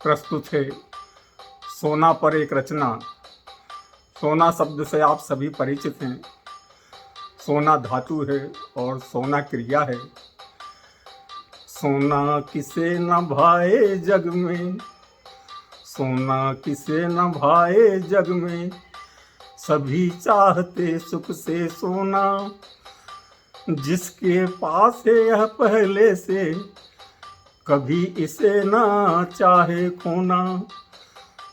प्रस्तुत है सोना पर एक रचना। सोना शब्द से आप सभी परिचित हैं। सोना धातु है और सोना क्रिया है। सोना किसे न भाए जग में, सोना किसे न भाए जग में, सभी चाहते सुख से सोना। जिसके पास है यह पहले से, कभी इसे ना चाहे खोना।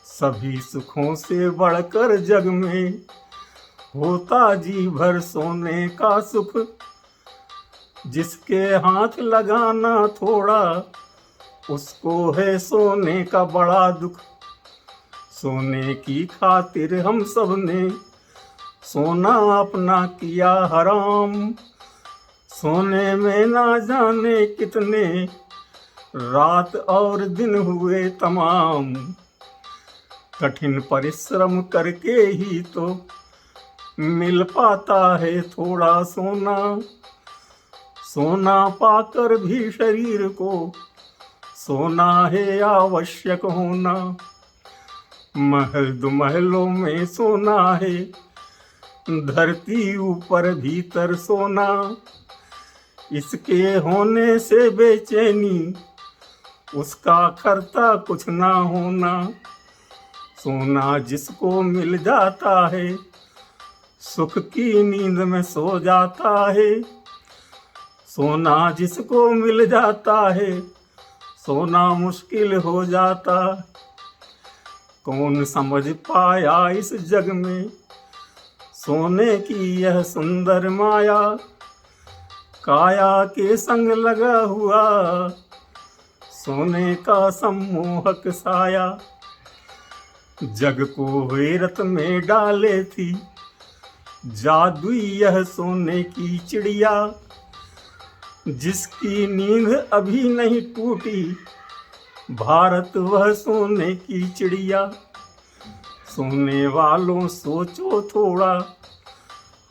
सभी सुखों से बढ़कर जग में, होता जी भर सोने का सुख। जिसके हाथ लगाना थोड़ा, उसको है सोने का बड़ा दुख। सोने की खातिर हम सब ने सोना अपना किया हराम। सोने में ना जाने कितने रात और दिन हुए तमाम। कठिन परिश्रम करके ही तो मिल पाता है थोड़ा सोना। सोना पाकर भी शरीर को सोना है आवश्यक होना। महल दो महलों में सोना है, धरती ऊपर भीतर सोना। इसके होने से बेचैनी, उसका खर्चा कुछ ना होना। सोना जिसको मिल जाता है, सुख की नींद में सो जाता है। सोना जिसको मिल जाता है, सोना मुश्किल हो जाता। कौन समझ पाया इस जग में सोने की यह सुंदर माया। काया के संग लगा हुआ सोने का सम्मोहक साया। जग को हैरत में डाले थी जादुई यह सोने की चिड़िया। जिसकी नींद अभी नहीं टूटी, भारत वह सोने की चिड़िया। सोने वालों सोचो थोड़ा,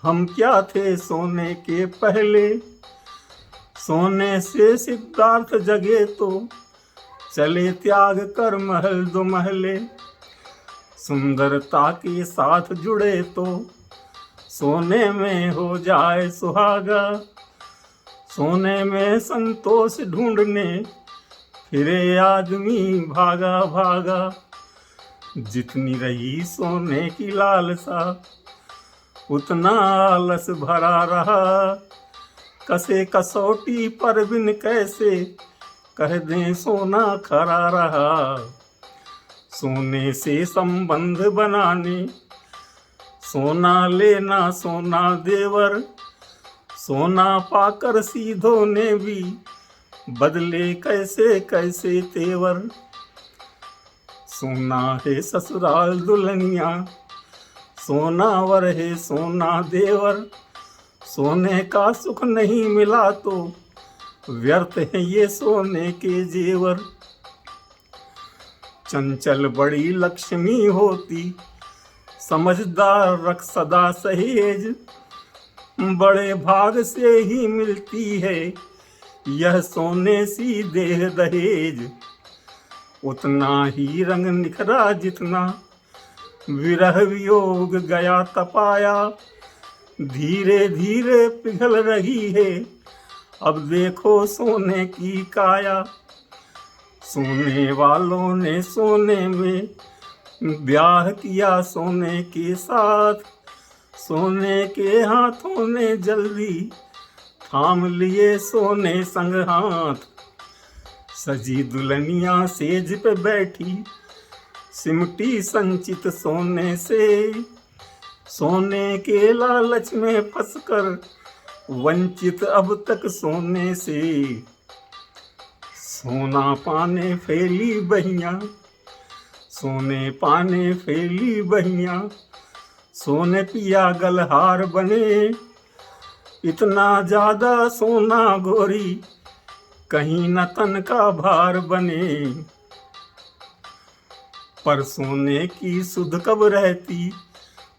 हम क्या थे सोने के पहले। सोने से सिद्धार्थ जगे तो चले त्याग कर महल दो महले। सुंदरता के साथ जुड़े तो सोने में हो जाए सुहागा। सोने में संतोष ढूंढने फिरे आदमी भागा भागा। जितनी रही सोने की लालसा, उतना आलस भरा रहा। कसे कसौटी पर बिन कैसे, कह दें सोना खरा रहा। सोने से संबंध बनाने, सोना लेना सोना देवर। सोना पाकर सीधों ने भी बदले कैसे कैसे तेवर। सोना है ससुराल दुल्हनिया, सोना वर है सोना देवर। सोने का सुख नहीं मिला तो व्यर्थ है ये सोने के जेवर। चंचल बड़ी लक्ष्मी होती, समझदार रख सदा सहेज। बड़े भाग से ही मिलती है यह सोने सी देह दहेज। उतना ही रंग निखरा जितना विरह वियोग गया तपाया। धीरे धीरे पिघल रही है अब देखो सोने की काया। सोने वालों ने सोने में ब्याह किया सोने के साथ। सोने के हाथों ने जल्दी थाम लिए सोने संग हाथ। सजी दुल्हनिया सेज पे बैठी, सिमटी संचित सोने से। सोने के लालच में फंसकर वंचित अब तक सोने से। सोना पाने फैली बहियां, सोने पाने फैली बहियां। सोने पिया गलहार बने, इतना ज्यादा सोना गोरी कहीं न तन का भार बने। पर सोने की सुध कब रहती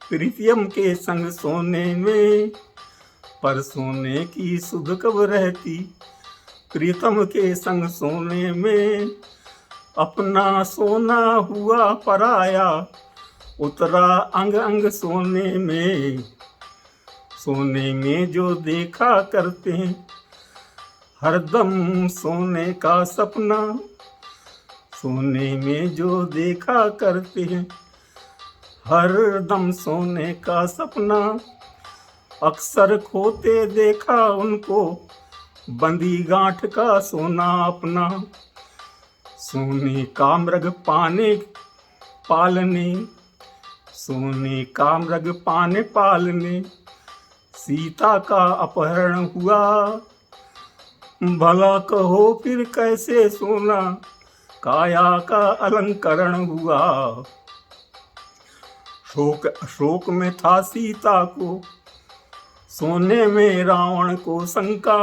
प्रीतियम के संग सोने में। पर सोने की सुध कब रहती प्रीतम के संग सोने में। अपना सोना हुआ पराया, उतरा अंग अंग सोने में। सोने में जो देखा करते हैं हरदम सोने का सपना, सोने में जो देखा करते हैं हरदम सोने का सपना। अक्सर खोते देखा उनको, बंदी गांठ का सोना अपना। सोने का मृग पाने पालने, सोने का मृग पाने पालने, सीता का अपहरण हुआ। भला कहो फिर कैसे सोना काया का अलंकरण हुआ। शोक में था सीता को, सोने में रावण को शंका।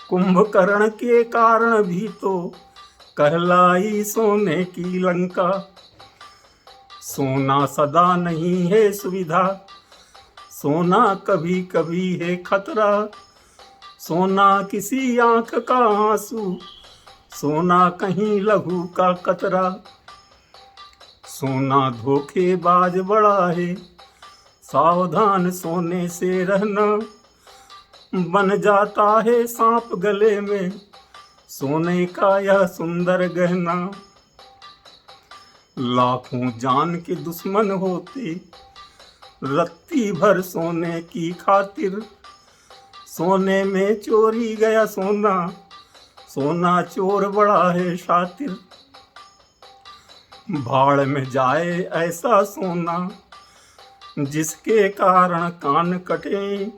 कुंभकर्ण के कारण भी तो कहलाई सोने की लंका। सोना सदा नहीं है सुविधा, सोना कभी कभी है खतरा। सोना किसी आंख का आंसू, सोना कहीं लहू का कतरा। सोना धोखेबाज बड़ा है, सावधान सोने से रहना। बन जाता है सांप गले में, सोने का यह सुंदर गहना। लाखों जान के दुश्मन होते, रत्ती भर सोने की खातिर। सोने में चोरी गया सोना, सोना चोर बड़ा है शातिर। भाड़ में जाए ऐसा सोना, जिसके कारण कान कटे।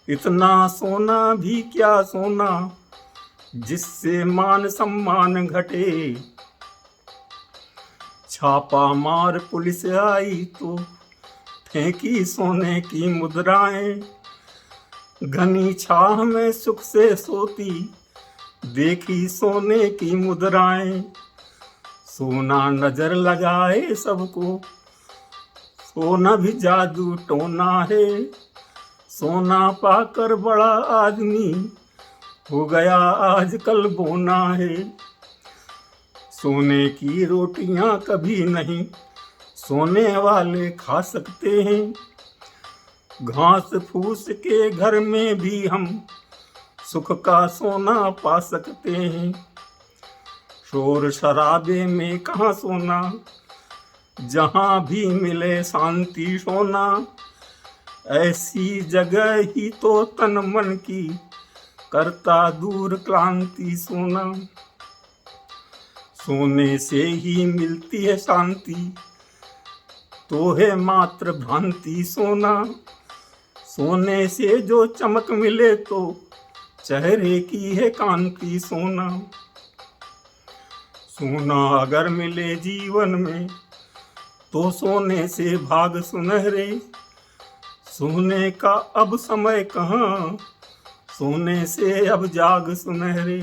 इतना सोना भी क्या सोना, जिससे मान सम्मान घटे। छापा मार पुलिस आई तो फेंकी सोने की मुद्राएं। घनी छाह में सुख से सोती, देखी सोने की मुद्राएं। सोना नजर लगाए सबको, सोना भी जादू टोना है। सोना पाकर बड़ा आदमी हो गया आजकल बोना है। सोने की रोटियां कभी नहीं सोने वाले खा सकते हैं। घास फूस के घर में भी हम सुख का सोना पा सकते हैं। शोर शराबे में कहाँ सोना, जहाँ भी मिले शांति सोना। ऐसी जगह ही तो तन मन की करता दूर क्रांति सोना। सोने से ही मिलती है शांति, तो है मात्र भ्रांति सोना। सोने से जो चमक मिले तो चेहरे की है कांति सोना। सोना अगर मिले जीवन में तो सोने से भाग सुनहरे। सोने का अब समय कहाँ, सोने से अब जाग सुनहरे।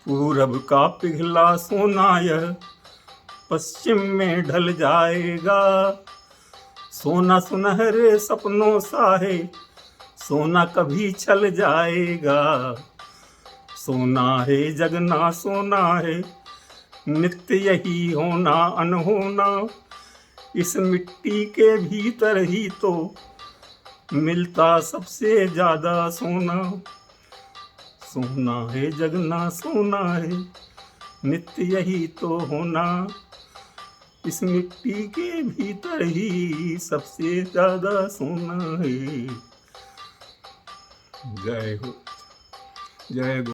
पूरब का पिघला सोना यह पश्चिम में ढल जाएगा। सोना सुनहरे सपनों सा है, सोना कभी छल जाएगा। सोना है जगना सोना है, नित्य यही होना अनहोना। इस मिट्टी के भीतर ही तो मिलता सबसे ज्यादा सोना। सोना है जगना सोना है, नित्य यही तो होना। इस मिट्टी के भीतर ही सबसे ज्यादा सोना है। जय हो, जय हो।